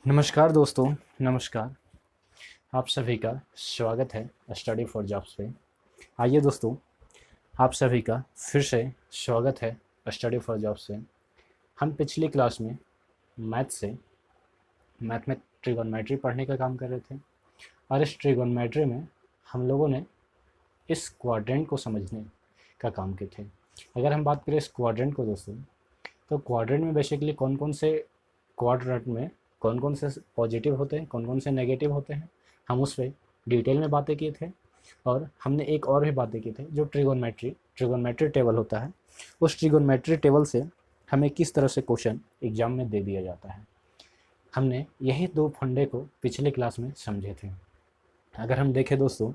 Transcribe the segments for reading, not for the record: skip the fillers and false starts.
नमस्कार दोस्तों। नमस्कार। आप सभी का स्वागत है स्टडी फॉर जॉब्स पे। आइए दोस्तों, आप सभी का फिर से स्वागत है स्टडी फॉर जॉब्स पे। हम पिछली क्लास में मैथ में ट्रिगोनोमेट्री पढ़ने का काम कर रहे थे और इस ट्रिगोनोमेट्री में हम लोगों ने इस क्वाड्रेंट को समझने का काम किए थे। अगर हम बात करें इस क्वाड्रेंट को दोस्तों, तो क्वाड्रेंट में बेसिकली क्वाड्रेंट में कौन कौन से पॉजिटिव होते हैं, कौन कौन से नेगेटिव होते हैं, हम उस पर डिटेल में बातें किए थे। और हमने एक और भी बातें की थी, जो ट्रिगोनमेट्री टेबल होता है, उस ट्रिगोनमेट्री टेबल से हमें किस तरह से क्वेश्चन एग्जाम में दे दिया जाता है। हमने यही दो फंडे को पिछले क्लास में समझे थे। अगर हम देखें दोस्तों,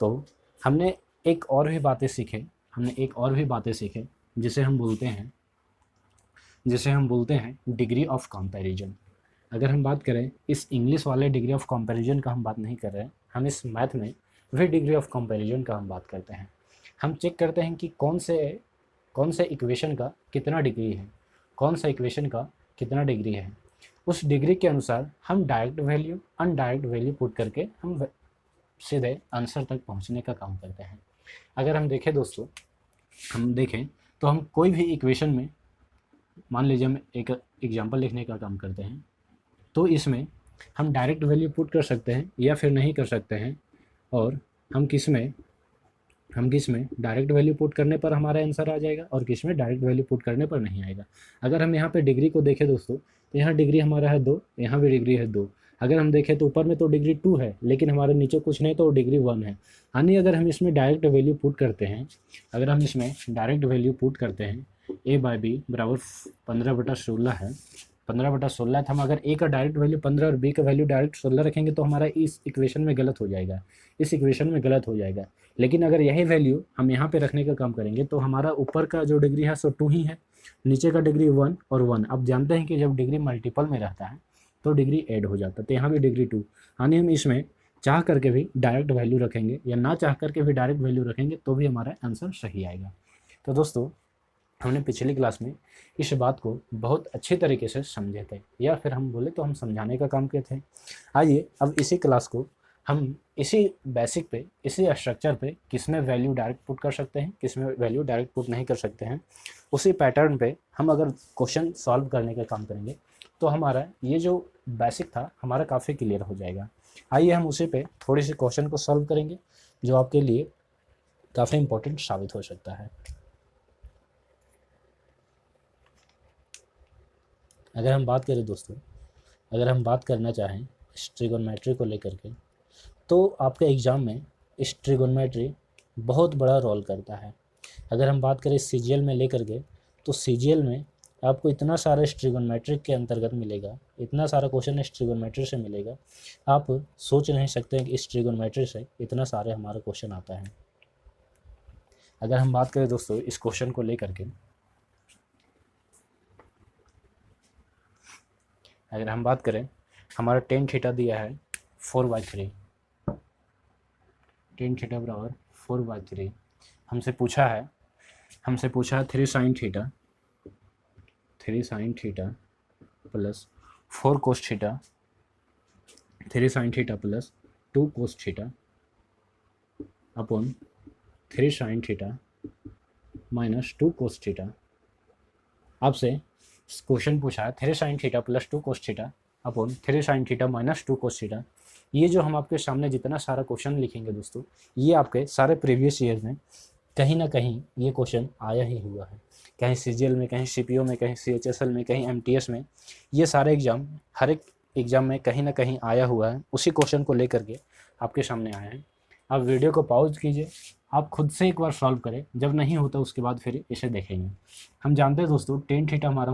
तो हमने एक और भी बातें सीखे जिसे हम बोलते हैं डिग्री ऑफ कंपैरिजन। अगर हम बात करें इस इंग्लिश वाले डिग्री ऑफ कंपैरिजन का हम बात नहीं कर रहे हैं, हम इस मैथ में वही डिग्री ऑफ कंपैरिजन का हम बात करते हैं। हम चेक करते हैं कि कौन से इक्वेशन का कितना डिग्री है, कौन सा इक्वेशन का कितना डिग्री है। उस डिग्री के अनुसार हम direct value indirect value put करके हम सीधे आंसर तक पहुंचने का काम करते हैं। अगर हम देखें दोस्तों, तो हम कोई भी इक्वेशन में, मान लीजिए हम एक एग्जांपल लिखने का काम करते हैं, तो इसमें हम डायरेक्ट वैल्यू पुट कर सकते हैं या फिर नहीं कर सकते हैं। और हम किस में डायरेक्ट वैल्यू पुट करने पर हमारा आंसर आ जाएगा और किस में डायरेक्ट वैल्यू पुट करने पर नहीं आएगा। अगर हम यहाँ पे डिग्री को देखें दोस्तों, तो यहाँ डिग्री हमारा है 2, यहाँ भी डिग्री है 2। अगर हम देखें तो ऊपर में तो डिग्री 2 है, लेकिन हमारे नीचे कुछ नहीं तो डिग्री 1 है। यानी अगर हम इसमें डायरेक्ट वैल्यू पुट करते हैं a बाई बी बराबर 15/16 है। 15/16 था। हम अगर a का डायरेक्ट वैल्यू 15 और b का वैल्यू डायरेक्ट 16 रखेंगे तो हमारा इस इक्वेशन में गलत हो जाएगा। लेकिन अगर यही वैल्यू हम यहाँ पे रखने का काम करेंगे तो हमारा ऊपर का जो डिग्री है सो 2 ही है, नीचे का डिग्री 1 और 1। अब जानते हैं कि जब डिग्री मल्टीपल में रहता है तो डिग्री ऐड हो जाता है, तो यहाँ भी डिग्री 2। यानी हम इसमें चाह करके भी डायरेक्ट वैल्यू रखेंगे या ना चाह करके भी डायरेक्ट वैल्यू रखेंगे तो भी हमारा आंसर सही आएगा। तो दोस्तों, हमने पिछली क्लास में इस बात को बहुत अच्छे तरीके से समझे थे, या फिर हम बोले तो हम समझाने का काम किए थे। आइए अब इसी क्लास को हम इसी बेसिक पे, इसी स्ट्रक्चर पे किस में वैल्यू डायरेक्ट पुट कर सकते हैं, किस में वैल्यू डायरेक्ट पुट नहीं कर सकते हैं, उसी पैटर्न पे हम अगर क्वेश्चन सॉल्व करने का काम करेंगे तो हमारा ये जो बेसिक था हमारा काफ़ी क्लियर हो जाएगा। आइए हम उसी पे थोड़ी सी क्वेश्चन को सॉल्व करेंगे जो आपके लिए काफ़ी इंपॉर्टेंट साबित हो सकता है। अगर हम बात करें दोस्तों, अगर हम बात करना चाहें इस ट्रिगोनोमेट्री को लेकर के, तो आपके एग्ज़ाम में इस ट्रिगोनोमेट्री बहुत बड़ा रोल करता है। अगर हम बात करें सीजीएल में लेकर के, तो सीजीएल में आपको इतना सारा इस ट्रिगोनोमेट्री के अंतर्गत मिलेगा, इतना सारा क्वेश्चन इस ट्रिगोनोमेट्री से मिलेगा, आप सोच नहीं सकते हैं कि इस ट्रिगोनोमेट्री से इतना सारे हमारा क्वेश्चन आता है। अगर हम बात करें दोस्तों इस क्वेश्चन को लेकर के, अगर हम बात करें, हमारा टेन थीटा दिया है 4/3, टेन थीटा बराबर 4/3। हमसे पूछा है 3 sine theta plus 4 cos theta, 3 sine theta plus 2 cos theta upon 3 sine theta minus 2 cos theta. आपसे क्वेश्चन पूछा है 3 sine theta plus 2 cos theta upon 3 sine theta minus 2 cos theta. ये जो हम आपके सामने जितना सारा क्वेश्चन लिखेंगे दोस्तों, ये आपके सारे प्रीवियस ईयर में कहीं ना कहीं ये क्वेश्चन आया ही हुआ है। कहीं सीजीएल में, कहीं सीपीओ में, कहीं सीएचएसएल में, कहीं एमटीएस में, ये सारे एग्ज़ाम, हर एक एग्ज़ाम में कहीं ना कहीं आया हुआ है। उसी क्वेश्चन को लेकर के आपके सामने आया है। आप वीडियो को पॉज कीजिए, आप खुद से एक बार सॉल्व करें, जब नहीं होता उसके बाद फिर इसे देखेंगे। हम जानते हैं दोस्तों टेन थीटा हमारा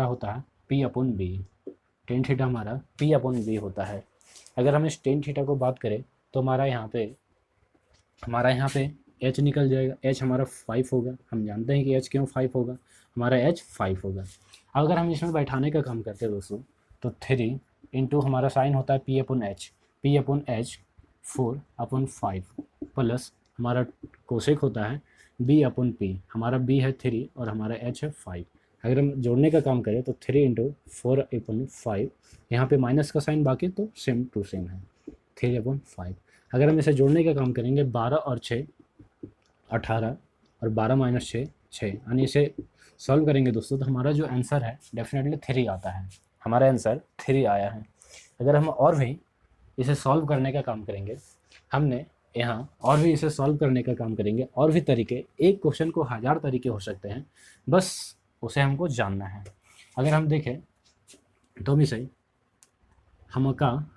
होता है P upon B, tan theta हमारा पी अपॉन बी होता है। अगर हम इस टेन थीटा को बात करें तो हमारा यहाँ पे एच निकल जाएगा, एच हमारा 5 होगा। हम जानते हैं कि एच क्यों 5 होगा, हमारा एच 5 होगा। अगर हम इसमें बैठाने का काम करते हैं दोस्तों, तो 3 इंटू हमारा साइन होता है पी अपॉन एच 4/5 प्लस हमारा कोसेक होता है बी अपॉन पी, हमारा बी है 3 और हमारा एच है 5। अगर हम जोड़ने का काम करें तो 3 इंटू 4/5, यहाँ पे माइनस का साइन बाकी तो सेम टू सेम है 3/5। अगर हम इसे जोड़ने का काम करेंगे 12 और 6 18 और 12 माइनस 6 6, यानी इसे सॉल्व करेंगे दोस्तों तो हमारा जो आंसर है डेफिनेटली 3 आता है, हमारा आंसर 3 आया है। अगर हम और भी इसे सॉल्व करने का काम करेंगे, हमने यहाँ और भी इसे सॉल्व करने का काम करेंगे, और भी तरीके, एक क्वेश्चन को 1000 तरीके हो सकते हैं, बस उसे हमको जानना है। अगर हम देखें तो भी सही हमका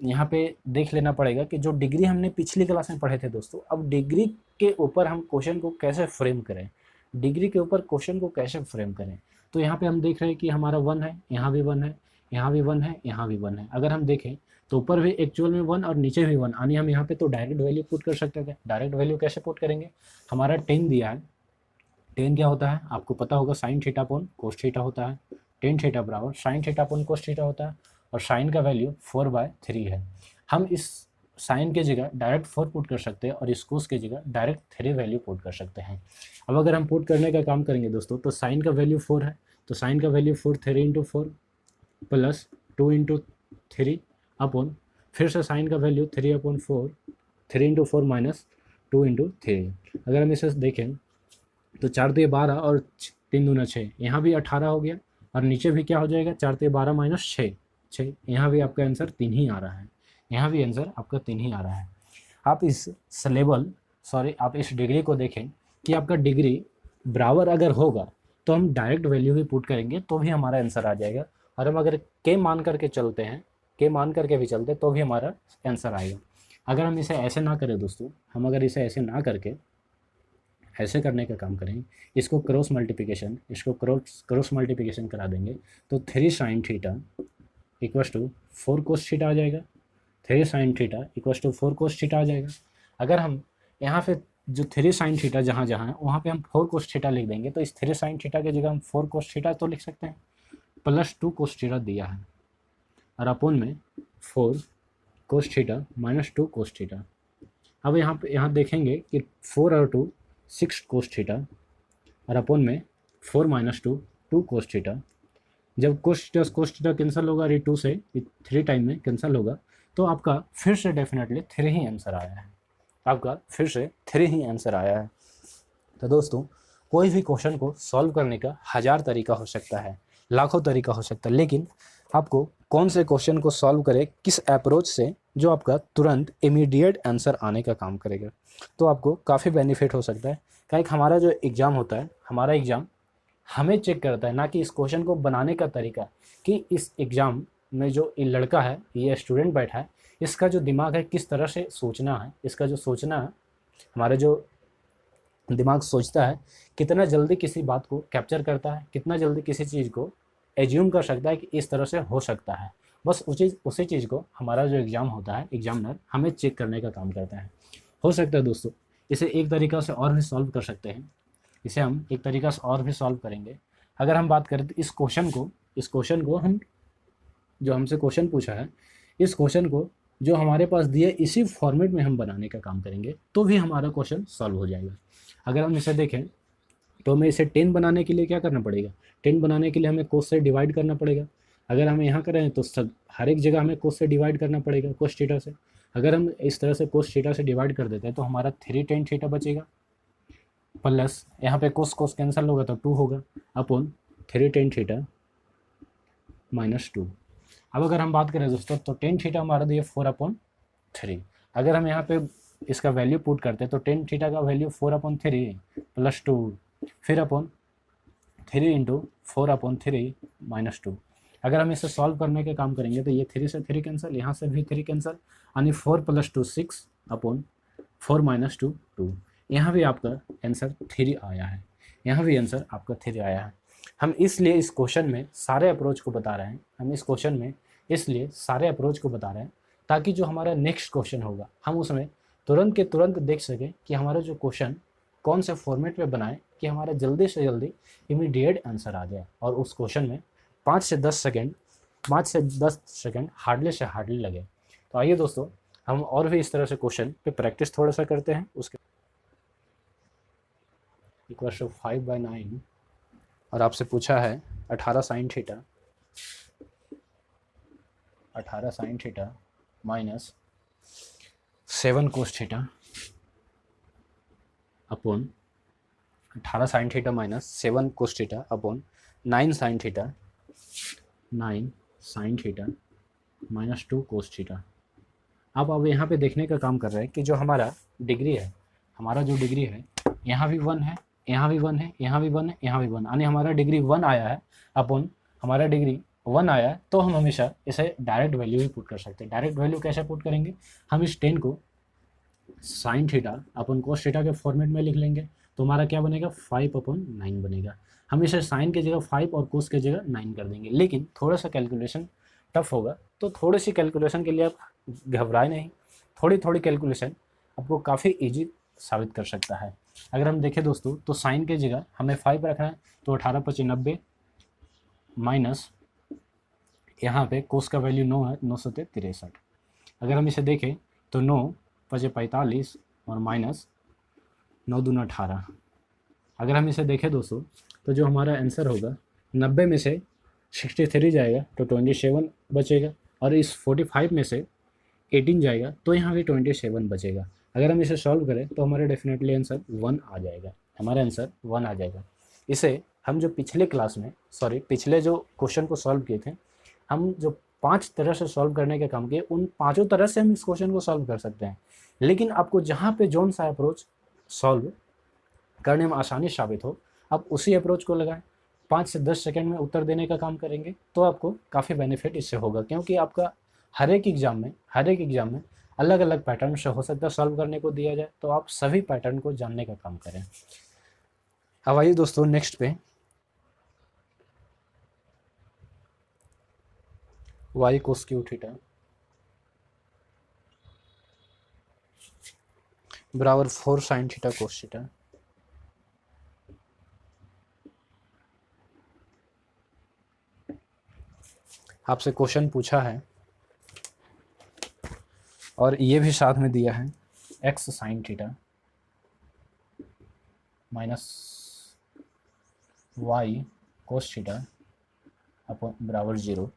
यहाँ पे देख लेना पड़ेगा कि जो डिग्री हमने पिछली क्लास में पढ़े थे दोस्तों, अब डिग्री के ऊपर हम क्वेश्चन को कैसे फ्रेम करें, डिग्री के ऊपर क्वेश्चन को कैसे फ्रेम करें। तो यहाँ पे हम देख रहे हैं कि हमारा 1 है, यहाँ भी 1 है, यहाँ भी 1 है, यहाँ भी 1 है। अगर हम देखें तो ऊपर भी एक्चुअल में 1 और नीचे भी 1, यानी हम यहाँ पे तो डायरेक्ट वैल्यू पुट कर सकते थे। डायरेक्ट वैल्यू कैसे पुट करेंगे, हमारा 10 दिया है, 10 क्या होता है आपको पता होगा, sine theta upon cos theta होता है। 10 थीटा बराबर sine theta upon cos theta होता है, और साइन का वैल्यू 4/3 है। हम इस साइन के जगह डायरेक्ट 4 पुट कर सकते हैं और इस कोस के जगह डायरेक्ट 3 वैल्यू पुट कर सकते हैं। अब अगर हम पुट करने का काम करेंगे दोस्तों तो साइन का वैल्यू 4 है, तो साइन का value 4 3 into 4 plus 2 into 3 upon, फिर से साइन का वैल्यू 3/4 3 इंटू 4 माइनस 2 इंटू 3। अगर हम इसे देखें तो 4 तो 12 और 3 दूना 6, यहाँ भी 18 हो गया, और नीचे भी क्या हो जाएगा 4 तो 12 माइनस 6 6, यहाँ भी आपका आंसर 3 ही आ रहा है, यहाँ भी आंसर आपका 3 ही आ रहा है। आप इस आप इस डिग्री को देखें कि आपका डिग्री बराबर अगर होगा तो हम डायरेक्ट वैल्यू ही पुट करेंगे तो भी हमारा आंसर आ जाएगा, और हम अगर के मान करके चलते हैं, के मान करके भी चलते तो भी हमारा आंसर आएगा। अगर हम इसे ऐसे ना करें दोस्तों, हम अगर इसे ऐसे ना करके ऐसे करने का काम करें, इसको क्रॉस मल्टीप्लिकेशन करा देंगे तो 3 sine theta equals to 4 cos theta आ जाएगा, 3 sine theta equals to 4 cos theta आ जाएगा। अगर हम यहाँ पे जो 3 साइन थीटा जहाँ जहाँ है वहाँ पे हम 4 कोस थीटा लिख देंगे, तो इस 3 साइन थीटा की जगह हम 4 कोस थीटा तो लिख सकते हैं, प्लस 2 कोस थीटा दिया है, और अपोन में 4 कोस थीटा माइनस 2 कोस थीटा। अब यहाँ देखेंगे कि 4 और 2 6 कोस थीटा, और अपोन में 4 माइनस 2 2 कोस थीटा। जब कोस थीटा कैंसिल होगा, 2 से 3 टाइम में कैंसिल होगा, तो आपका फिर से डेफिनेटली 3 ही आंसर आया है, आपका फिर से 3 ही आंसर आया है। तो दोस्तों कोई भी क्वेश्चन को सॉल्व करने का 1000 तरीका हो सकता है, लाखों तरीका हो सकता है, लेकिन आपको कौन से क्वेश्चन को सॉल्व करे, किस अप्रोच से, जो आपका तुरंत इमीडिएट आंसर आने का काम करेगा, तो आपको काफ़ी बेनिफिट हो सकता है। क्या हमारा जो एग्ज़ाम होता है, हमारा एग्ज़ाम हमें चेक करता है, ना कि इस क्वेश्चन को बनाने का तरीका, कि इस एग्ज़ाम में जो ये लड़का है, ये स्टूडेंट बैठा है, इसका जो दिमाग है किस तरह से सोचना है, इसका जो सोचना है, हमारा जो दिमाग सोचता है, कितना जल्दी किसी बात को कैप्चर करता है, कितना जल्दी किसी चीज़ को एज्यूम कर सकता है कि इस तरह से हो सकता है। बस उसी चीज़ को हमारा जो एग्ज़ाम होता है, एग्जामिनर हमें चेक करने का काम करता है। हो सकता है दोस्तों इसे एक तरीक़ा से और भी सॉल्व कर सकते हैं, इसे हम एक तरीक़ा से और भी सॉल्व करेंगे। अगर हम बात करें तो इस क्वेश्चन को हम, जो हमसे क्वेश्चन पूछा है, इस क्वेश्चन को जो हमारे पास दिए इसी फॉर्मेट में हम बनाने का काम करेंगे तो भी हमारा क्वेश्चन सॉल्व हो जाएगा। अगर हम इसे देखें तो हमें इसे 10 बनाने के लिए क्या करना पड़ेगा, 10 बनाने के लिए हमें कोस से डिवाइड करना पड़ेगा। अगर हम यहाँ करें तो हर एक जगह हमें कोस से डिवाइड करना पड़ेगा, कोस थीटा से। अगर हम इस तरह से कोस थीटा से डिवाइड कर देते हैं तो हमारा 3 tan थीटा बचेगा, प्लस यहाँ पे कोस कैंसिल होगा तो 2 होगा, अपॉन 3 tan थीटा माइनस 2। अब अगर हम बात करें दोस्तों तो tan थीटा हमारा दिए 4/3। अगर हम यहाँ पे इसका वैल्यू पुट करते हैं तो tan थीटा का वैल्यू 4/3 प्लस 2, फिर अपॉन 3 इंटू 4/3 माइनस 2। अगर हम इसे सॉल्व करने के काम करेंगे तो ये 3 से 3 कैंसिल, यहाँ से भी 3 कैंसिल, यानी 4 + 2 6 अपॉन 4 माइनस 2 2। यहाँ भी आपका आंसर 3 आया है, यहाँ भी आंसर आपका 3 आया है। हम इसलिए इस क्वेश्चन में सारे अप्रोच को बता रहे हैं, हम इस क्वेश्चन में इसलिए सारे अप्रोच को बता रहे हैं ताकि जो हमारा नेक्स्ट क्वेश्चन होगा हम उसमें तुरंत के तुरंत देख सकें कि हमारा जो क्वेश्चन कौन से फॉर्मेट में बनाएं कि हमारा जल्दी से जल्दी इमीडिएट आंसर आ जाए, और उस क्वेश्चन में 5 से 10 सेकंड हार्डली से हार्डली लगे। तो आइए दोस्तों हम और भी इस तरह से क्वेश्चन पे प्रैक्टिस थोड़ा सा करते हैं। उसके = 5/9 और आपसे पूछा है 18 sine theta minus 7 cos theta upon 18 sine theta minus 7 cos theta upon 9 sine theta minus 2 कोस थीटा। अब यहाँ पे देखने का काम कर रहे हैं कि जो हमारा डिग्री है, यहाँ भी 1 है, यहाँ भी 1 है, यहाँ भी 1 है, यहाँ भी 1, यानी हमारा डिग्री 1 आया है अपॉन हमारा डिग्री 1 आया है, तो हम हमेशा इसे डायरेक्ट वैल्यू ही पुट कर सकते हैं। डायरेक्ट वैल्यू कैसे पुट करेंगे, हम इस 10 को साइन थीटा अपन कोस थीटा के फॉर्मेट में लिख लेंगे, तो हमारा क्या बनेगा 5/9 बनेगा। हम इसे साइन की जगह 5 और कोस की जगह 9 कर देंगे, लेकिन थोड़ा सा कैलकुलेशन टफ होगा, तो थोड़ी सी कैलकुलेशन के लिए आप घबराए नहीं, थोड़ी थोड़ी कैलकुलेशन आपको काफ़ी ईजी साबित कर सकता है। अगर हम देखें दोस्तों, तो साइन की जगह हमें 5 रखना है, तो 18×5 = 90 माइनस यहाँ पे कोस का वैल्यू 9 है, 9×7 = 63। अगर हम इसे देखें तो 9×5 = 45 और माइनस 9×2 = 18। अगर हम इसे देखें दोस्तों, तो जो हमारा आंसर होगा 90 में से 63 जाएगा तो 27 बचेगा, और इस 45 में से 18 जाएगा तो यहाँ भी 27 बचेगा। अगर हम इसे सॉल्व करें तो हमारा डेफिनेटली आंसर 1 आ जाएगा, हमारा आंसर 1 आ जाएगा। इसे हम जो पिछले जो क्वेश्चन को सॉल्व किए थे, हम जो 5 तरह से सॉल्व करने का काम किए, उन 5 तरह से हम इस क्वेश्चन को सॉल्व कर सकते हैं। लेकिन आपको जहाँ पे जौन सा अप्रोच सॉल्व करने में आसानी साबित हो, आप उसी अप्रोच को लगाएं। 5 से 10 सेकंड में उत्तर देने का काम करेंगे तो आपको काफ़ी बेनिफिट इससे होगा, क्योंकि आपका हर एक एग्ज़ाम में अलग अलग पैटर्न से हो सकता है सॉल्व करने को दिया जाए, तो आप सभी पैटर्न को जानने का काम करें। अब आइए दोस्तों नेक्स्ट पे, y cos क्यू थीटा बराबर 4 साइन थीटा कोस थीटा। आपसे क्वेश्चन पूछा है और ये भी साथ में दिया है x sine theta minus y cos theta upon बराबर 0,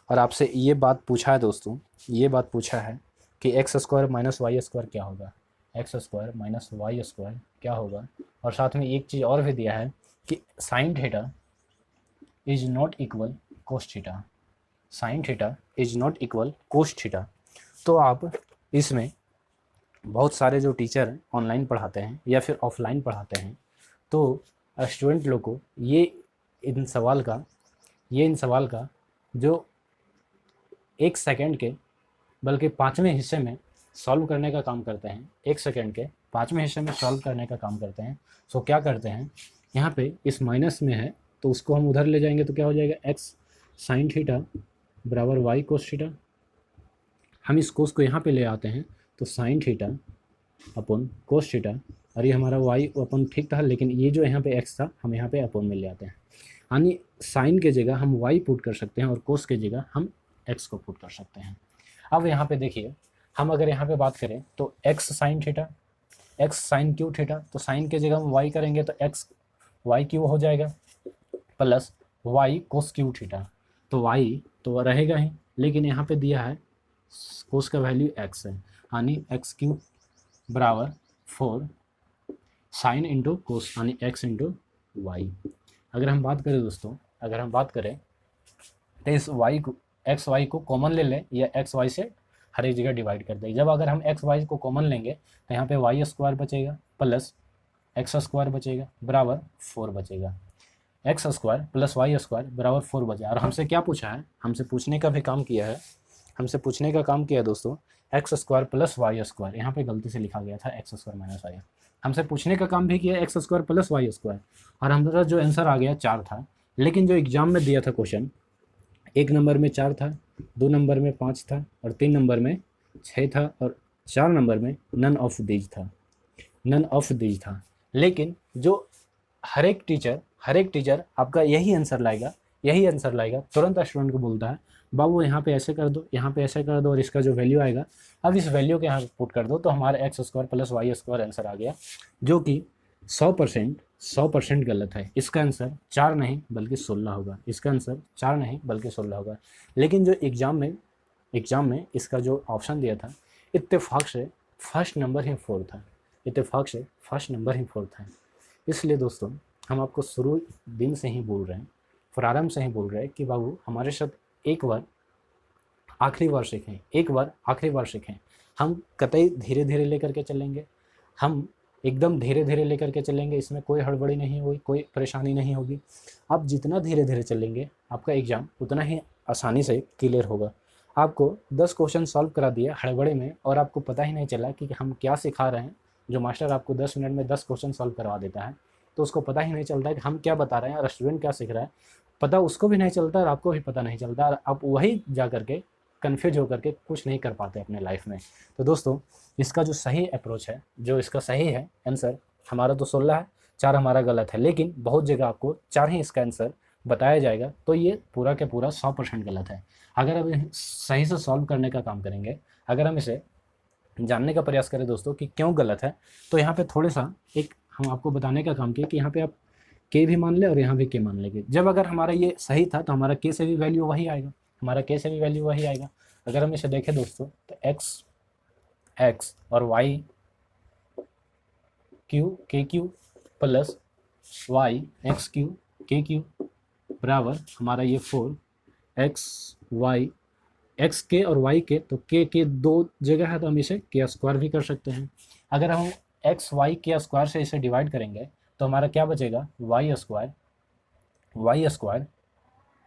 और आपसे ये बात पूछा है दोस्तों, ये बात पूछा है कि x² - y² क्या होगा, x² - y² क्या होगा, और साथ में एक चीज़ और भी दिया है कि sine theta is not equal cos theta, sine theta is not equal cos theta. तो आप इसमें बहुत सारे जो टीचर ऑनलाइन पढ़ाते हैं या फिर ऑफलाइन पढ़ाते हैं, तो स्टूडेंट लोग को इन सवाल का जो 1 सेकंड के बल्कि 5वें हिस्से में सॉल्व करने का काम करते हैं, 1 सेकंड के 5वें हिस्से में सॉल्व करने का काम करते हैं। सो क्या करते हैं, यहाँ पे इस माइनस में है तो उसको हम उधर ले जाएंगे, तो क्या हो जाएगा x साइन थीटा बराबर y कोस थीटा। हम इस कोस को यहाँ पे ले आते हैं तो sine theta upon cos theta, और ये हमारा y अपन ठीक था, लेकिन ये जो यहाँ पे x था हम यहाँ पे अपॉन में ले आते हैं, यानी साइन के जगह हम y पुट कर सकते हैं और कोस के जगह हम x को पुट कर सकते हैं। अब यहाँ पे देखिए, हम अगर यहाँ पे बात करें तो x sine theta, x sine Q theta, तो साइन के जगह हम y करेंगे तो x y क्यू हो जाएगा प्लस y कोस क्यू थीटा, तो y तो रहेगा ही, लेकिन यहाँ पे दिया है कोस का वैल्यू x है, यानी x क्यू बराबर 4 साइन इंटू कोस, यानी x इंटू वाई। अगर हम बात करें दोस्तों, तो इस y को एक्स वाई को कॉमन ले लें या एक्स वाई से हर एक जगह डिवाइड कर दें। जब अगर हम एक्स वाई को कॉमन लेंगे तो यहाँ पे y² बचेगा प्लस x² बचेगा बराबर 4 बचेगा, x² प्लस y² बराबर 4 बचेगा। और हमसे क्या पूछा है, हमसे पूछने का काम किया है दोस्तों x² प्लस y², यहाँ पे गलती से लिखा गया था x² माइनस y। हमसे पूछने का काम भी किया x² प्लस y², और हमारा जो आंसर आ गया 4 था, लेकिन जो एग्जाम में दिया था क्वेश्चन 1 नंबर में 4 था, 2 नंबर में 5 था, और 3 नंबर में 6 था, और 4 नंबर में नन ऑफ दीज था। लेकिन जो हर एक टीचर आपका यही आंसर लाएगा, तुरंत स्टूडेंट को बोलता है बाबू यहाँ पे ऐसे कर दो, यहाँ पे ऐसे कर दो, और इसका जो वैल्यू आएगा अब इस वैल्यू के यहाँ पुट कर दो, तो हमारा x² प्लस y² आंसर आ गया, जो कि 100% 100% गलत है। इसका आंसर 4 नहीं बल्कि 16 होगा। इसका आंसर 4 नहीं बल्कि 16 होगा। लेकिन जो एग्ज़ाम में इसका जो ऑप्शन दिया था, इत्तेफाक से फर्स्ट नंबर ही 4 था। इत्तेफाक से फर्स्ट नंबर ही 4 था। इसलिए दोस्तों हम आपको शुरू दिन से ही बोल रहे हैं, प्रारंभ से ही बोल रहे हैं कि बाबू हमारे साथ एक बार आखिरी बार सीखें, एक बार आखिरी बार सीखें। हम कतई धीरे धीरे लेकर के चलेंगे, हम एकदम धीरे धीरे लेकर के चलेंगे, इसमें कोई हड़बड़ी नहीं होगी, कोई परेशानी नहीं होगी। आप जितना धीरे धीरे चलेंगे आपका एग्ज़ाम उतना ही आसानी से क्लियर होगा। आपको 10 क्वेश्चन सॉल्व करा दिया हड़बड़ी में और आपको पता ही नहीं चला कि हम क्या सिखा रहे हैं। जो मास्टर आपको 10 मिनट में 10 क्वेश्चन सॉल्व करवा देता है तो उसको पता ही नहीं चलता कि हम क्या बता रहे हैं और स्टूडेंट क्या सीख रहा है, पता उसको भी नहीं चलता और आपको भी पता नहीं चलता, और आप वही जा करके कन्फ्यूज होकर के कुछ नहीं कर पाते अपने लाइफ में। तो दोस्तों इसका जो सही अप्रोच है, जो इसका सही है आंसर, हमारा तो 16 है, 4 हमारा गलत है, लेकिन बहुत जगह आपको 4 ही इसका आंसर बताया जाएगा। तो ये पूरा के पूरा 100% गलत है। अगर हम सही से सॉल्व करने का काम करेंगे, अगर हम इसे जानने का प्रयास करें दोस्तों कि क्यों गलत है, तो यहाँ पे थोड़ा सा एक हम आपको बताने का काम किया कि यहाँ पे आप के भी मान ले और यहाँ भी के मान लेंगे। जब अगर हमारा ये सही था तो हमारा के से भी वैल्यू वही आएगा, हमारा के से भी वैल्यू वही आएगा। अगर हम इसे देखें दोस्तों तो एक्स और वाई क्यू के Q plus Y X Q के क्यू बराबर हमारा ये 4 एक्स के और वाई के, तो के 2 जगह है तो हम इसे के स्क्वायर भी कर सकते हैं। अगर हम एक्स वाई के स्क्वायर से इसे डिवाइड करेंगे तो हमारा क्या बचेगा, वाई स्क्वायर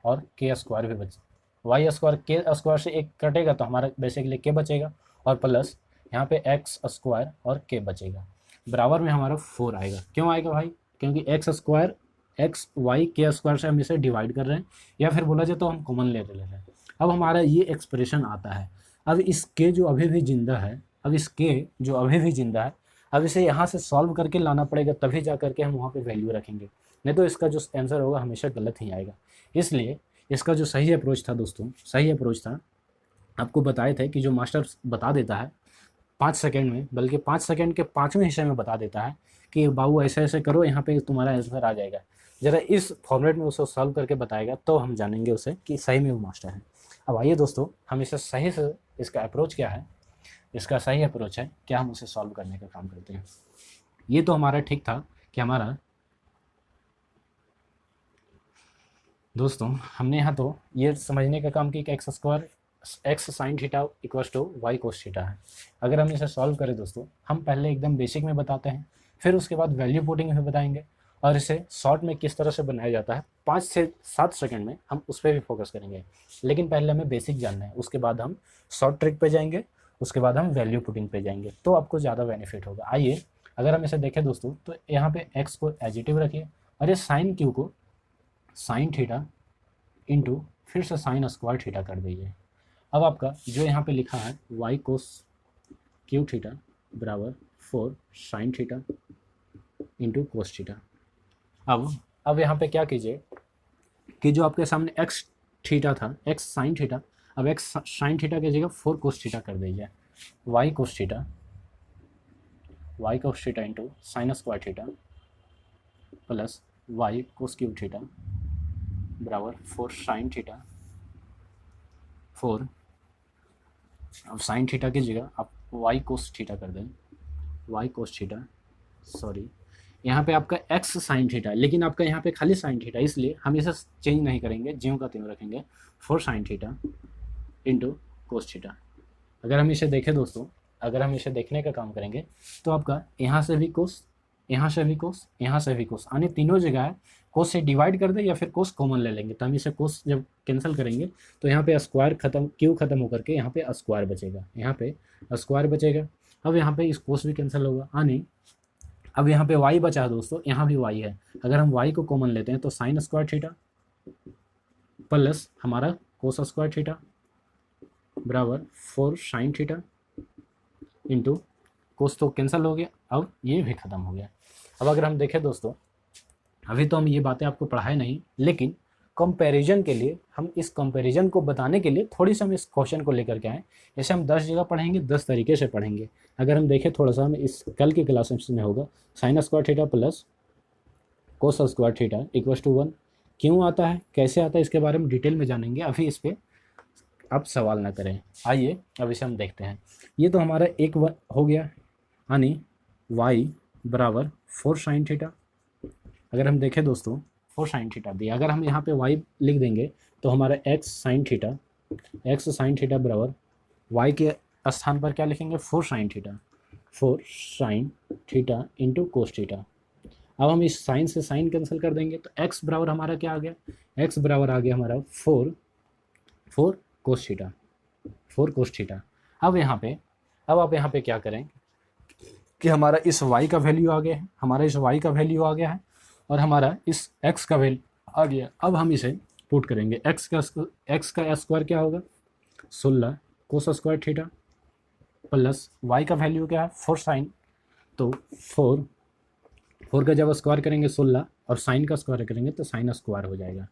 और के स्क्वायर भी बचे। वाई स्क्वायर के स्क्वायर से एक कटेगा तो हमारा बेसिकली के बचेगा, और प्लस यहाँ पे एक्स स्क्वायर और के बचेगा, बराबर में हमारा 4 आएगा। क्यों आएगा भाई, क्योंकि एक्स स्क्वायर एक्स वाई के स्क्वायर से हम इसे डिवाइड कर रहे हैं, या फिर बोला जाए तो हम कॉमन ले रहे हैं। अब हमारा ये एक्सप्रेशन आता है। अब इस के जो अभी भी जिंदा है, अब इसे यहाँ से सॉल्व करके लाना पड़ेगा, तभी जा करके हम वहाँ पे वैल्यू रखेंगे, नहीं तो इसका जो आंसर होगा हमेशा गलत ही आएगा। इसलिए इसका जो सही अप्रोच था दोस्तों, सही अप्रोच था, आपको बताए थे कि जो मास्टर बता देता है 5 सेकंड में, बल्कि 5 सेकंड के 5वें हिस्से में बता देता है कि बाबू ऐसे ऐसे करो, यहाँ पे तुम्हारा आंसर आ जाएगा। ज़रा इस फॉर्मेट में उसे सॉल्व करके बताएगा तो हम जानेंगे उसे कि सही में वो मास्टर है। अब आइए दोस्तों हम इसे सही से, इसका अप्रोच क्या है, इसका सही अप्रोच है क्या, हम उसे सॉल्व करने का काम करते हैं। ये तो हमारा ठीक था कि हमारा दोस्तों हमने यहाँ तो ये समझने का काम किया कि X square X sine theta equals to Y cos theta है। अगर हम इसे सॉल्व करें दोस्तों, हम पहले एकदम बेसिक में बताते हैं, फिर उसके बाद वैल्यू पुटिंग में बताएंगे, और इसे शॉर्ट में किस तरह से बनाया जाता है 5 से 7 सेकंड में हम उस पर भी फोकस करेंगे। लेकिन पहले हमें बेसिक जानना है, उसके बाद हम शॉर्ट ट्रिक पे जाएंगे, उसके बाद हम वैल्यू पुटिंग पे जाएंगे, तो आपको ज़्यादा बेनिफिट होगा। आइए अगर हम इसे देखें दोस्तों, तो यहाँ पे एक्स को एजिटिव रखिए और ये साइन क्यू को साइन थीटा इंटू फिर से साइन स्क्वायर थीटा कर दीजिए। अब आपका जो यहाँ पे लिखा है वाई कोस क्यू थीटा बराबर 4 sine theta into cos theta. अब यहाँ पे क्या कीजिए कि जो आपके सामने एक्स थीटा था, एक्स साइन थीटा, अब एक्स साइन थीटा की जगह 4 कोस थीटा कर दीजिए। Y cos theta into sine square theta plus Y cos cube theta बराबर 4 साइन थीटा 4। अब साइन थीटा की जगह आप वाई कोस थीटा कर दें, वाई कोस थीटा, सॉरी यहाँ पे आपका एक्स साइन थीटा, लेकिन आपका यहाँ पे खाली साइन थीटा, इसलिए हम इसे चेंज नहीं करेंगे, ज्यों का त्यों रखेंगे 4 sine theta into cos theta. अगर हम इसे देखें दोस्तों, अगर हम इसे देखने का काम करेंगे तो आपका यहाँ से भी कोस, यहाँ से भी कोस, यहाँ से भी कोस, यानी तीनों जगह कोस से डिवाइड कर दे या फिर कोस कॉमन ले लेंगे, तो हम इसे कोस जब कैंसिल करेंगे तो यहाँ पे स्क्वायर खत्म, क्यू खत्म होकर के यहाँ पे स्क्वायर बचेगा, यहाँ पे स्क्वायर बचेगा। अब यहाँ पे इस कोस भी कैंसिल होगा, यानी अब यहाँ पे y बचा है दोस्तों, यहाँ भी y है, अगर हम y को कॉमन लेते हैं तो साइन स्क्वायर थीटा प्लस हमारा कोस स्क्वायर थीटा बराबर 4 साइन थीटा इंटू कोस, तो कैंसिल हो गया, अब ये भी ख़त्म हो गया। अब अगर हम देखें दोस्तों, अभी तो हम ये बातें आपको पढ़ाए नहीं, लेकिन कंपैरिजन के लिए, हम इस कंपैरिजन को बताने के लिए थोड़ी सा हम इस क्वेश्चन को लेकर के आए। जैसे हम 10 जगह पढ़ेंगे, 10 तरीके से पढ़ेंगे। अगर हम देखें थोड़ा सा, हम इस कल की क्लास में होगा sine square theta plus cos square theta equal to 1। क्यों आता है, कैसे आता है, इसके बारे में डिटेल में जानेंगे, अभी इस पर आप सवाल ना करें। आइए अब इसे हम देखते हैं। ये तो हमारा एक हो गया, यानी y बराबर 4 साइन थीटा। अगर हम देखें दोस्तों 4 साइन थीटा दिया, अगर हम यहाँ पे y लिख देंगे तो हमारा x साइन थीटा बराबर y के स्थान पर क्या लिखेंगे, 4 sine theta into cos theta. अब हम इस साइन से साइन कैंसिल कर देंगे तो x बराबर हमारा क्या आ गया, x बराबर आ गया हमारा 4 कोस थीटा। अब आप यहाँ पे क्या करें कि हमारा इस y का वैल्यू आ गया है, और हमारा इस x का वैल्यू आ गया। अब हम इसे पुट करेंगे, x का स्क्वायर क्या होगा 16 कोस स्क्वायर थीटा प्लस y का वैल्यू क्या है 4 साइन, तो 4 का जब स्क्वायर करेंगे 16 और साइन का स्क्वायर करेंगे तो साइन स्क्वायर हो जाएगा।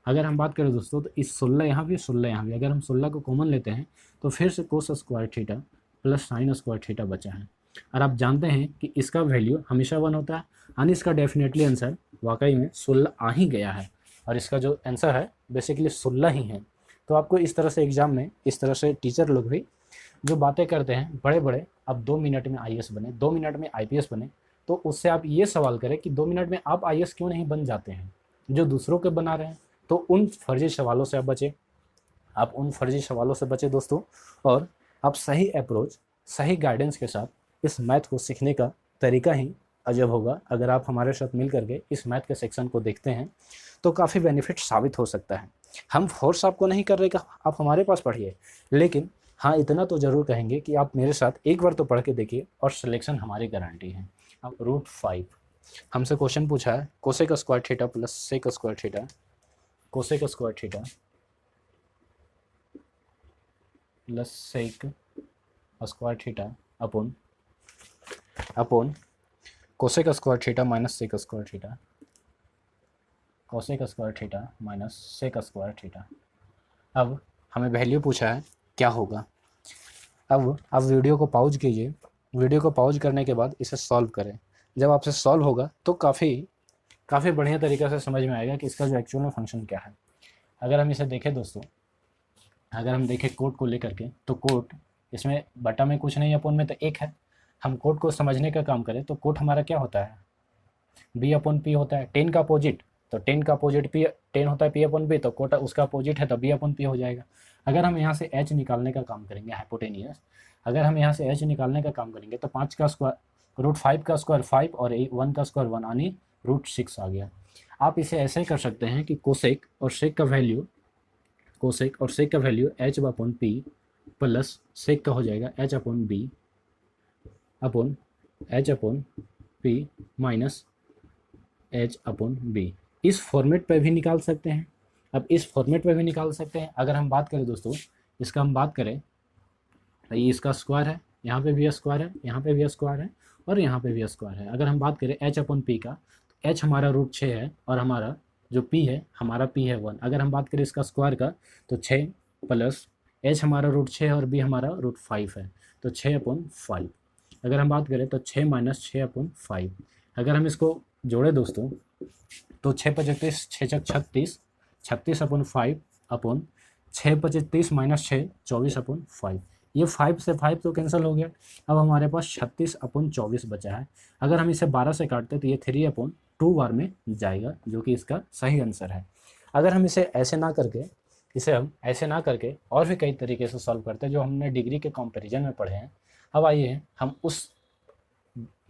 अगर हम बात करें दोस्तों तो इस 16 यहाँ भी 16 यहाँ भी, अगर हम 16 को कॉमन लेते हैं तो फिर से कोस square theta plus sign square theta बचा है। और आप जानते हैं कि इसका वैल्यू हमेशा 1 होता है, यानी इसका डेफिनेटली आंसर वाकई में 16 आ ही गया है, और इसका जो आंसर है बेसिकली 16 ही है। तो आपको इस तरह से एग्जाम में, इस तरह से टीचर लोग भी जो बातें करते हैं बड़े बड़े, अब 2 मिनट में IAS बने, 2 मिनट में IPS बने, तो उससे आप ये सवाल करें कि 2 मिनट में आप IAS क्यों नहीं बन जाते हैं जो दूसरों के बना रहे हैं। तो उन फर्जी सवालों से आप उन फर्जी सवालों से बचे दोस्तों, और आप सही अप्रोच, सही गाइडेंस के साथ इस मैथ को सीखने का तरीका ही अजब होगा। अगर आप हमारे साथ मिल करके इस मैथ के सेक्शन को देखते हैं तो काफ़ी बेनिफिट साबित हो सकता है। हम फोर्स आपको नहीं कर रहे कि आप हमारे पास पढ़िए, लेकिन हाँ इतना तो ज़रूर कहेंगे कि आप मेरे साथ एक बार तो पढ़ के देखिए, और सिलेक्शन हमारी गारंटी है। अब √5 हमसे क्वेश्चन पूछा है, cosec square theta plus sec square theta, cosec square theta plus sec square theta upon cosec square theta minus sec square theta, cosec square theta minus sec square theta. अब हमें value पूछा है क्या होगा। अब आप वीडियो को pause कीजिए, वीडियो को पॉज करने के बाद इसे सॉल्व करें। जब आपसे सॉल्व होगा तो काफ़ी बढ़िया तरीक़े से समझ में आएगा कि इसका जो एक्चुअल में फंक्शन क्या है। अगर हम इसे देखें दोस्तों, अगर हम देखें कोड को लेकर के, तो कोड इसमें बटा में कुछ नहीं, अपॉन में तो 1 है। हम कोड को समझने का काम करें तो कोड हमारा क्या होता है, b/p होता है। 10 का अपोजिट, तो 10 का अपोजिट p, 10 होता है p/b, तो कोड उसका अपोजिट है तो b/p हो जाएगा। अगर हम यहाँ से h निकालने का काम करेंगे, हाइपोटेनियस, अगर हम यहाँ से h निकालने का काम करेंगे तो 5 का स्क्वायर, √5 का स्क्वायर 5 और 1 का स्क्वायर 1, यानी √6 आ गया। आप इसे ऐसे कर सकते हैं कि कोसेक और सेक का वैल्यू h/p प्लस सेक का हो जाएगा h/p माइनस h/b। इस फॉर्मेट पे भी निकाल सकते हैं। अब इस फॉर्मेट पे भी निकाल सकते हैं। अगर हम बात करें दोस्तों, इसका हम बात करें, ये इसका स्क्वायर है, यहाँ पे भी स्क्वायर है, यहाँ पे भी स्क्वायर है, और यहाँ पे भी स्क्वायर है। अगर हम बात करें h/p का, तो h हमारा √6 है, और हमारा जो p है, हमारा p है 1। अगर हम बात करें इसका स्क्वायर का, तो 6 प्लस h हमारा √6 है और b हमारा √5 है, तो 6/5। अगर हम बात करें तो 6 माइनस 6/5। अगर हम इसको जोड़े दोस्तों तो 6 × 35, 6 × 36, 36/5 अपॉन 6 × 35 माइनस 6, 24/5। ये 5 से 5 तो कैंसिल हो गया। अब हमारे पास 36/24 बचा है। अगर हम इसे 12 से काटते तो ये 3/2 बार में जाएगा, जो कि इसका सही आंसर है। अगर हम इसे ऐसे ना करके और भी कई तरीके से सॉल्व करते हैं जो हमने डिग्री के कंपैरिजन में पढ़े हैं। अब आइए हम उस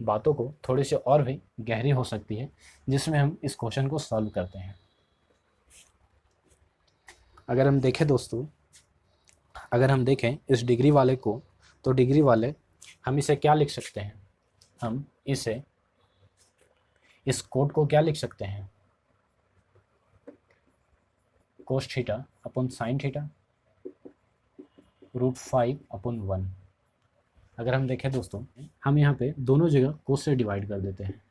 बातों को थोड़ी सी और भी गहरी हो सकती है जिसमें हम इस क्वेश्चन को सॉल्व करते हैं। अगर हम देखें दोस्तों, अगर हम देखें इस डिग्री वाले को, तो डिग्री वाले हम इसे क्या लिख सकते हैं, हम इसे इस कोड को क्या लिख सकते हैं, cos theta upon sine theta √5/1। अगर हम देखें दोस्तों, हम यहाँ पे दोनों जगह कोस से डिवाइड कर देते हैं।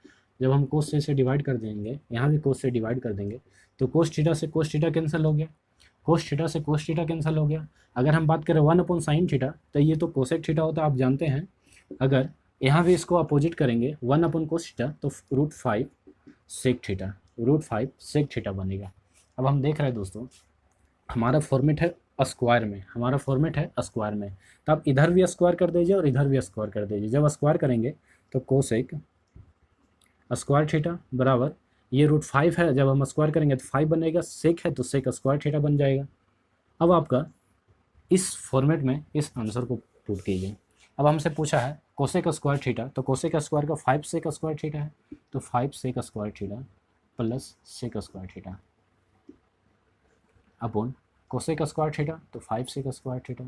जब हम कोस से डिवाइड कर देंगे, यहाँ भी कोस से डिवाइड कर देंगे, तो कोस थीटा से कोस थीटा कैंसिल हो गया, कोस थीटा से कोस थीटा कैंसिल हो गया। अगर हम बात करें 1/sin थीटा, तो ये तो कोसेक थीटा होता है, आप जानते हैं। अगर यहाँ भी इसको अपोजिट करेंगे 1/cos थीटा, तो √5 सेक थीटा, √5 सेक थीटा बनेगा। अब हम देख रहे हैं दोस्तों, हमारा फॉर्मेट है स्क्वायर में, हमारा फॉर्मेट है स्क्वायर में, तो आप इधर भी स्क्वायर कर दीजिए और इधर भी स्क्वायर कर दीजिए। जब स्क्वायर करेंगे तो कोसेक स्क्वायर थीटा बराबर, ये √5 है, जब हम स्क्वायर करेंगे तो 5 बनेगा, सेक है तो सेक स्क्वायर थीटा बन जाएगा। अब आपका इस फॉर्मेट में इस आंसर को पुट कीजिए। अब हमसे पूछा है कोसेक स्क्वायर थीटा, तो कोसेक स्क्वायर का 5 सेक स्क्वायर थीटा है, तो 5 sec square theta plus sec square theta upon cosec square theta, तो 5 sec square theta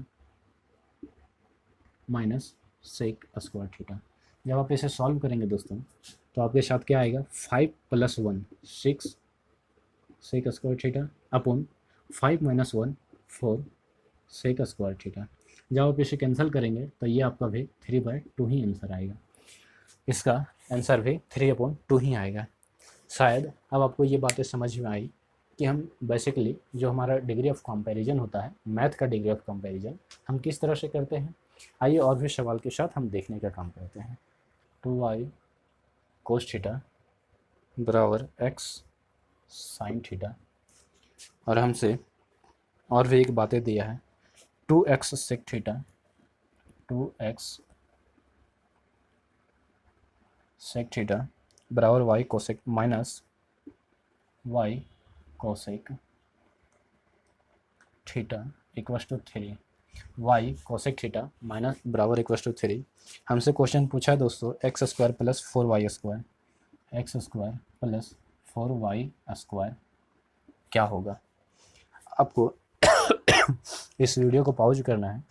minus sec square theta. जब आप इसे सॉल्व करेंगे दोस्तों तो आपके साथ क्या आएगा, 5 + 1 6 sec square theta upon 5 - 1 4 sec square theta. जब आप इसे कैंसिल करेंगे तो ये आपका भी 3/2 ही आंसर आएगा। इसका आंसर भी 3/2 ही आएगा। शायद अब आपको ये बातें समझ में आई कि हम बेसिकली जो हमारा डिग्री ऑफ कंपैरिजन होता है, मैथ का डिग्री ऑफ कंपैरिजन, हम किस तरह से करते हैं। आइए और भी सवाल के साथ हम देखने का काम करते हैं। 2y cos थीटा बराबर x sin थीटा, और हमसे और भी एक बातें दिया है, 2x sec theta, 2x sec theta बराबर y cosec minus y cosec theta equal to 3, y cosec theta minus बराबर इक्वल टू 3। हमसे क्वेश्चन पूछा है दोस्तों x² + 4y², x² + 4y² क्या होगा। आपको इस वीडियो को पॉज करना है,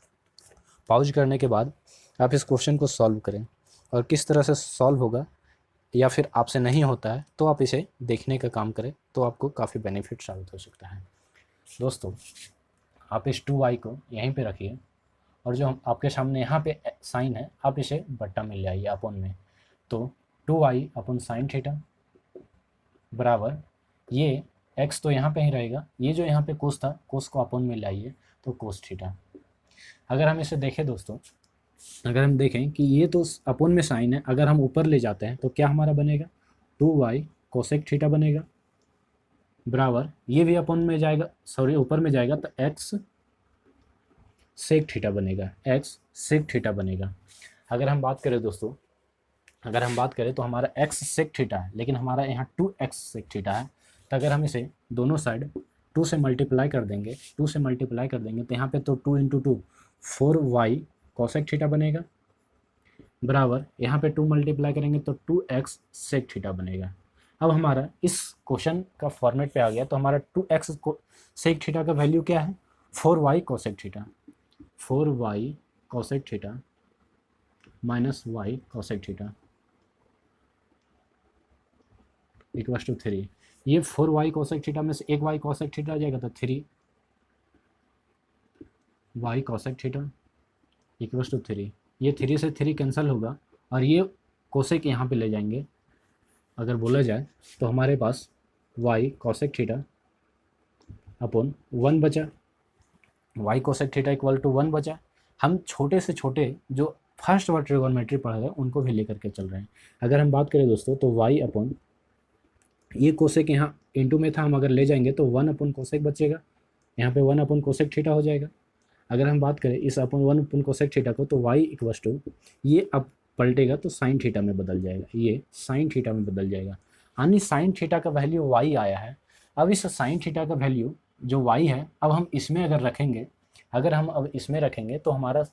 पॉज करने के बाद आप इस क्वेश्चन को सॉल्व करें, और किस तरह से सॉल्व होगा या फिर आपसे नहीं होता है तो आप इसे देखने का काम करें, तो आपको काफ़ी बेनिफिट साबित हो सकता है। दोस्तों आप इस 2y को यहीं पे रखिए, और जो हम आपके सामने यहाँ पे साइन है आप इसे बट्टा मिल जाइए अपॉन में, तो 2y अपॉन साइन थीटा बराबर, ये x तो यहाँ पे ही रहेगा, ये जो यहाँ पे कोस था, कोस को अपॉन में लाइए तो कोस थीटा। अगर हम इसे देखें दोस्तों, अगर हम देखें कि ये तो अपॉन में साइन है, अगर हम ऊपर ले जाते हैं तो क्या हमारा बनेगा, 2y कोसेक थीटा बनेगा बराबर, ये भी अपॉन में जाएगा, सॉरी ऊपर में जाएगा तो x सेक थीटा बनेगा, x सेक थीटा बनेगा। अगर हम बात करें दोस्तों, अगर हम बात करें तो हमारा x सेक थीटा है, लेकिन हमारा यहाँ 2x सेक थीटा है, तो अगर हम इसे दोनों साइड 2 से मल्टीप्लाई कर देंगे, 2 से मल्टीप्लाई कर देंगे तो यहाँ पे तो 2 × 2 4y कोसेक थीटा बनेगा बराबर, यहाँ पे 2 मल्टीप्लाई करेंगे तो 2x सेक थीटा बनेगा। अब हमारा इस क्वेश्चन का फॉर्मेट पे आ गया, तो हमारा 2x सेक थीटा का वैल्यू क्या है, 4y cosec theta, 4y cosec theta minus y cosec theta equal to 3। ये 4y कोसेक थीटा में से एक y कोसेक थीटा आ जाएगा, तो 3y cosec theta equal to 3। ये 3 से 3 कैंसिल होगा, और ये कोसेक यहाँ पे ले जाएंगे, अगर बोला जाए तो हमारे पास y कोसेक थीटा अपॉन 1 बचा, y cosec theta equal to 1 बचा। हम छोटे से छोटे जो फर्स्ट वर्ड ट्रिगोनोमेट्री पढ़ा है उनको भी लेकर के चल रहे हैं। अगर हम बात करें दोस्तों तो y अपॉन, ये कोसेक यहाँ इंटू में था, हम अगर ले जाएंगे तो 1 अपॉन कोसेक बचेगा, यहाँ पे 1 अपॉन कोसेक थीटा हो जाएगा। अगर हम बात करें इस अपॉन 1 अपॉन कोसेक थीटा को, तो y इक्वल टू, ये अब पलटेगा तो साइन थीटा में बदल जाएगा, ये साइन थीटा में बदल जाएगा, यानी साइन थीटा का वैल्यू y आया है। अब इस साइन थीटा का वैल्यू जो y है, अब हम इसमें अगर रखेंगे, अगर हम अब इसमें रखेंगे तो हमारा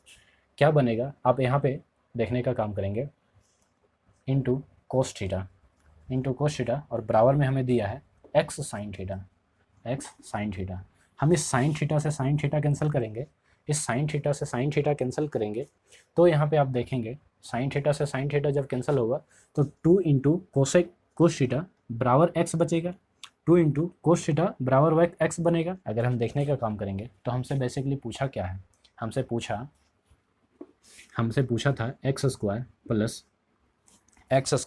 क्या बनेगा, आप यहाँ पे देखने का काम करेंगे, into cos theta, into cos theta, और बराबर में हमें दिया है x sine theta, x sine theta. हम इस साइन थीटा से साइन थीटा कैंसिल करेंगे, इस साइन थीटा से साइन थीटा कैंसिल करेंगे, तो यहाँ पे आप देखेंगे साइन थीटा से साइन थीटा जब कैंसिल होगा तो 2 × कोसेक कोस थीटा बराबर x बचेगा, 2 × कोस थीटा बराबर x बनेगा। अगर हम देखने का काम करेंगे तो हमसे बेसिकली पूछा क्या है, हमसे पूछा था x² + 4y², x² +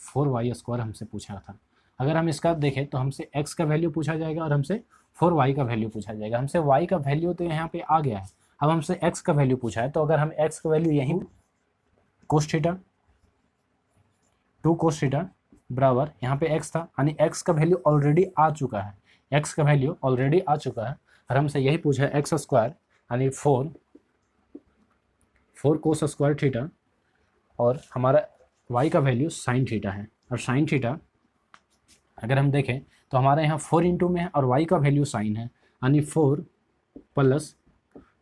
4y² हमसे पूछा था। अगर हम इसका देखें तो हमसे x का वैल्यू पूछा जाएगा और हमसे 4y का वैल्यू पूछा जाएगा। हमसे y का वैल्यू तो यहाँ पे आ गया है, अब हमसे x का वैल्यू पूछा है, तो अगर हम x का वैल्यू यहीं कोस थीटा 2 कोस थीटा बराबर यहाँ पे x था, यानी x का वैल्यू ऑलरेडी आ चुका है, x का वैल्यू ऑलरेडी आ चुका है और हमसे यही पूछा है एक्स स्क्वायर यानी 4 कोस स्क्वायर थीटा और हमारा y का वैल्यू साइन थीटा है। और साइन थीटा अगर हम देखें तो हमारे यहाँ 4 इंटू में है और y का वैल्यू साइन है, यानी 4 प्लस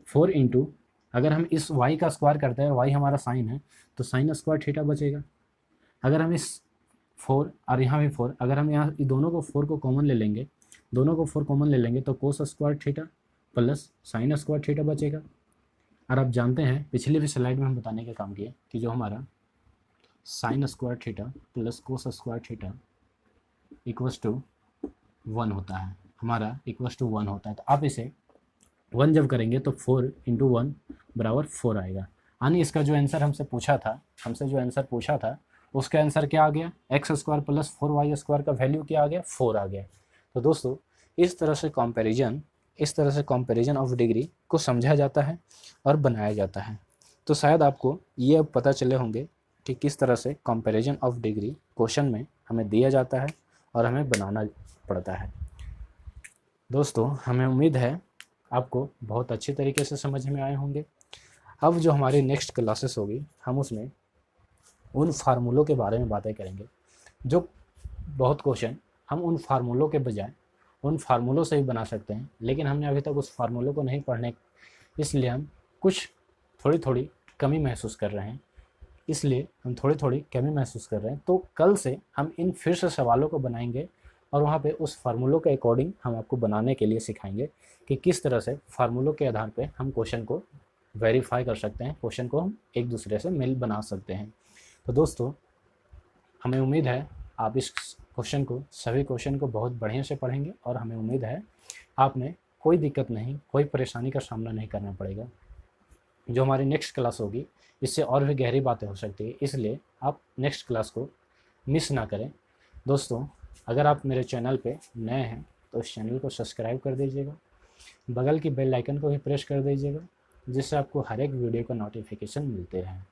4 इंटू, अगर हम इस y का स्क्वायर करते हैं, y हमारा साइन है तो साइन स्क्वायर थीटा बचेगा। अगर हम इस 4 और यहाँ भी 4, अगर हम यहाँ दोनों को 4 को कॉमन ले लेंगे, दोनों को 4 कॉमन ले लेंगे तो कोस square theta plus sign square theta बचेगा। और आप जानते हैं पिछली भी स्लाइड में हम बताने का काम किए कि जो हमारा sine square theta plus cos square theta equals to 1 होता है, हमारा इक्वल्स टू 1 होता है। तो आप इसे 1 जब करेंगे तो 4 इंटू 1 बराबर 4 आएगा, यानी इसका जो आंसर हमसे पूछा था, उसका आंसर क्या आ गया, x square plus 4y square का वैल्यू क्या आ गया, 4 आ गया। तो दोस्तों इस तरह से कंपैरिजन ऑफ डिग्री को समझा जाता है और बनाया जाता है। तो शायद आपको ये अब पता चले होंगे कि किस तरह से कंपैरिजन ऑफ डिग्री क्वेश्चन में हमें दिया जाता है और हमें बनाना पड़ता है। दोस्तों हमें उम्मीद है आपको बहुत अच्छी तरीके से समझ में आए होंगे। अब जो हमारी नेक्स्ट क्लासेस होगी हम उसमें उन फार्मूलों के बारे में बातें करेंगे, जो बहुत क्वेश्चन हम उन फार्मूलों के बजाय उन फार्मूलों से ही बना सकते हैं, लेकिन हमने अभी तक उस फार्मूलों को नहीं पढ़ने, इसलिए हम कुछ थोड़ी कमी महसूस कर रहे हैं, तो कल से हम इन फिर से सवालों को बनाएंगे और वहाँ पे उस फार्मूलों के अकॉर्डिंग हम आपको बनाने के लिए सिखाएंगे कि किस तरह से फार्मूलों के आधार पे हम क्वेश्चन को वेरीफाई कर सकते हैं, क्वेश्चन को हम एक दूसरे से मिल बना सकते हैं। तो दोस्तों हमें उम्मीद है आप इस सभी क्वेश्चन को बहुत बढ़िया से पढ़ेंगे और हमें उम्मीद है आपने कोई दिक्कत नहीं, कोई परेशानी का सामना नहीं करना पड़ेगा। जो हमारी नेक्स्ट क्लास होगी इससे और भी गहरी बातें हो सकती है, इसलिए आप नेक्स्ट क्लास को मिस ना करें। दोस्तों अगर आप मेरे चैनल पे नए हैं तो इस चैनल को सब्सक्राइब कर दीजिएगा, बगल की बेल आइकन को भी प्रेस कर दीजिएगा, जिससे आपको हर एक वीडियो का नोटिफिकेशन मिलते रहें।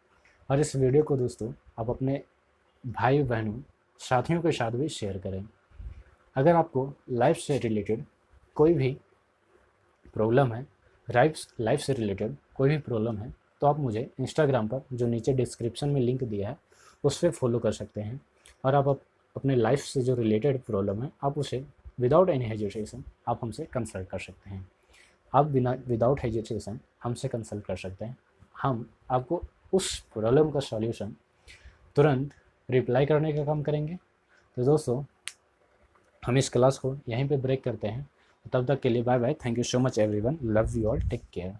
और इस वीडियो को दोस्तों आप अपने भाई बहनों साथियों के साथ भी शेयर करें। अगर आपको लाइफ से रिलेटेड कोई भी प्रॉब्लम है, लाइफ से रिलेटेड कोई भी प्रॉब्लम है, तो आप मुझे इंस्टाग्राम पर जो नीचे डिस्क्रिप्शन में लिंक दिया है उस पर फॉलो कर सकते हैं और आप अपने लाइफ से जो रिलेटेड प्रॉब्लम है आप उसे विदाउट एनी हेजिटेशन आप हमसे कंसल्ट कर सकते हैं। आप विदाउट हेजिटेशन हमसे कंसल्ट कर सकते हैं। हम आपको उस प्रॉब्लम का सॉल्यूशन तुरंत रिप्लाई करने का काम करेंगे। तो दोस्तों हम इस क्लास को यहीं पे ब्रेक करते हैं। तब तक के लिए bye bye, thank you so much everyone, love you all, take care.